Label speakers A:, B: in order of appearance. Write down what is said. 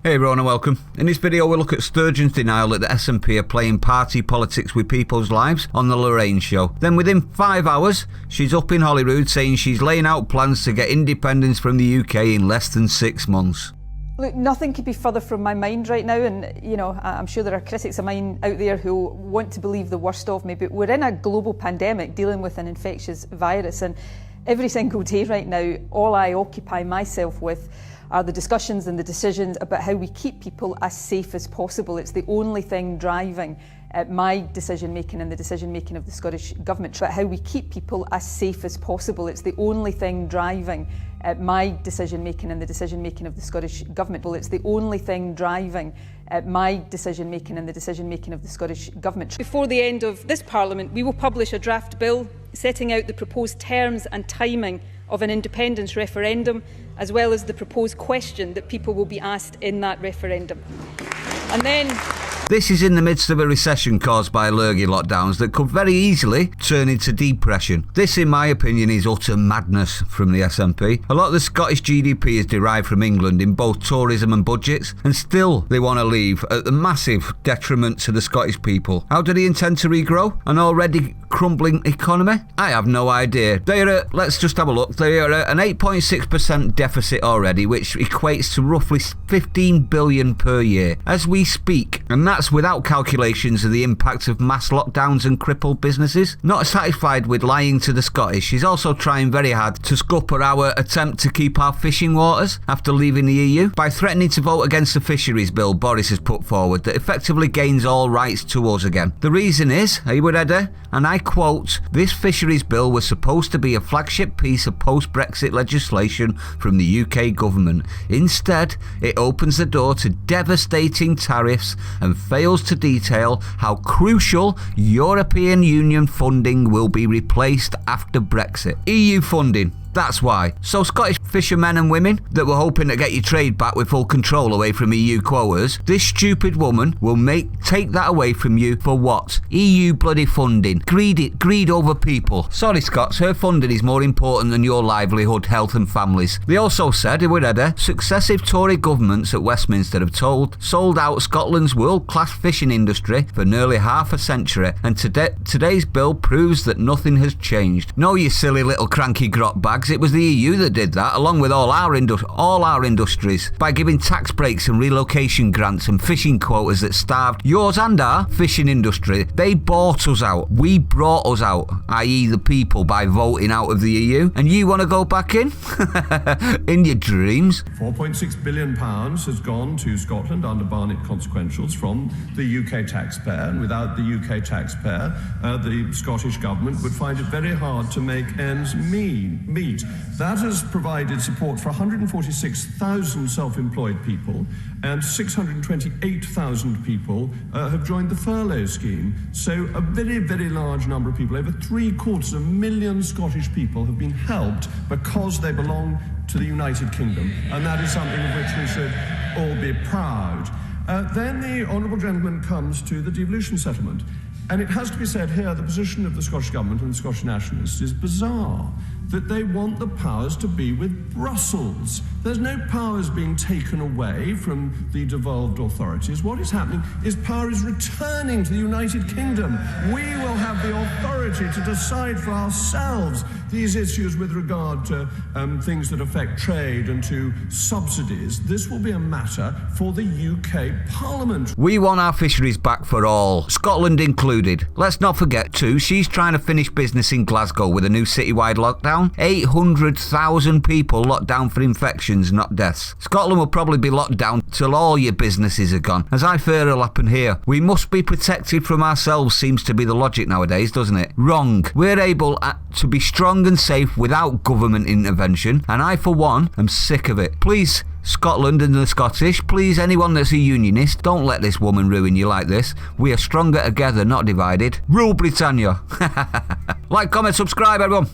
A: Hey everyone and welcome. In this video we'll look at Sturgeon's denial that the SNP are playing party politics with people's lives on the Lorraine show. Then within 5 hours, she's up in Holyrood saying she's laying out plans to get independence from the UK in less than 6 months.
B: Look, nothing could be further from my mind right now, and I'm sure there are critics of mine out there who want to believe the worst of me, but we're in a global pandemic dealing with an infectious virus, and every single day right now, all I occupy myself with are the discussions and the decisions about how we keep people as safe as possible. It's the only thing driving my decision making and the decision making of the Scottish Government. But how we keep people as safe as possible. It's the only thing driving my decision making and the decision making of the Scottish Government. Well, it's the only thing driving my decision making and the decision making of the Scottish Government. Before the end of this Parliament, we will publish a draft bill setting out the proposed terms and timing of an independence referendum, as well as the proposed question that people will be asked in that referendum. And then
A: this is in the midst of a recession caused by allergy lockdowns that could very easily turn into depression. This, in my opinion, is utter madness from the SNP. A lot of the Scottish GDP is derived from England in both tourism and budgets, and still they want to leave at the massive detriment to the Scottish people. How do they intend to regrow an already crumbling economy? I have no idea. Let's just have a look. They are at an 8.6% deficit already, which equates to roughly 15 billion per year as we speak, and that's without calculations of the impact of mass lockdowns and crippled businesses. Not satisfied with lying to the Scottish, she's also trying very hard to scupper our attempt to keep our fishing waters after leaving the EU by threatening to vote against the fisheries bill Boris has put forward that effectively gains all rights to us again. The reason is, are you with Eddie? And I quote, "This fisheries bill was supposed to be a flagship piece of post-Brexit legislation from the UK government. Instead, it opens the door to devastating tariffs and fails to detail how crucial European Union funding will be replaced after Brexit." EU funding. That's why. So Scottish fishermen and women that were hoping to get your trade back with full control away from EU quotas, this stupid woman will take that away from you for what? EU bloody funding. Greed over people. Sorry Scots, her funding is more important than your livelihood, health and families. They also said, successive Tory governments at Westminster have sold out Scotland's world-class fishing industry for nearly half a century, and today's bill proves that nothing has changed. No, you silly little cranky grot bags. It was the EU that did that, along with all our industries, by giving tax breaks and relocation grants and fishing quotas that starved yours and our fishing industry. They bought us out. We brought us out, i.e. the people, by voting out of the EU. And you want to go back in? In your dreams.
C: £4.6 billion has gone to Scotland under Barnett consequentials from the UK taxpayer. And without the UK taxpayer, the Scottish Government would find it very hard to make ends meet. That has provided support for 146,000 self-employed people, and 628,000 people have joined the furlough scheme. So a very, very large number of people, over 750,000 Scottish people, have been helped because they belong to the United Kingdom, and that is something of which we should all be proud. Then the Honourable Gentleman comes to the devolution settlement. And it has to be said here, the position of the Scottish Government and the Scottish Nationalists is bizarre, that they want the powers to be with Brussels. There's no powers being taken away from the devolved authorities. What is happening is power is returning to the United Kingdom. We will have the authority to decide for ourselves these issues with regard to things that affect trade and to subsidies. This will be a matter for the UK Parliament.
A: We want our fisheries back for all, Scotland included. Let's not forget too, she's trying to finish business in Glasgow with a new citywide lockdown. 800,000 people locked down for infections, not deaths. Scotland will probably be locked down till all your businesses are gone, as I fear will happen here. We must be protected from ourselves seems to be the logic nowadays, doesn't it? Wrong. We're able to be strong and safe without government intervention, and I for one am sick of it. Please, Scotland and the Scottish, please, anyone that's a unionist, don't let this woman ruin you like this. We are stronger together, not divided. Rule Britannia. Like, comment, subscribe everyone.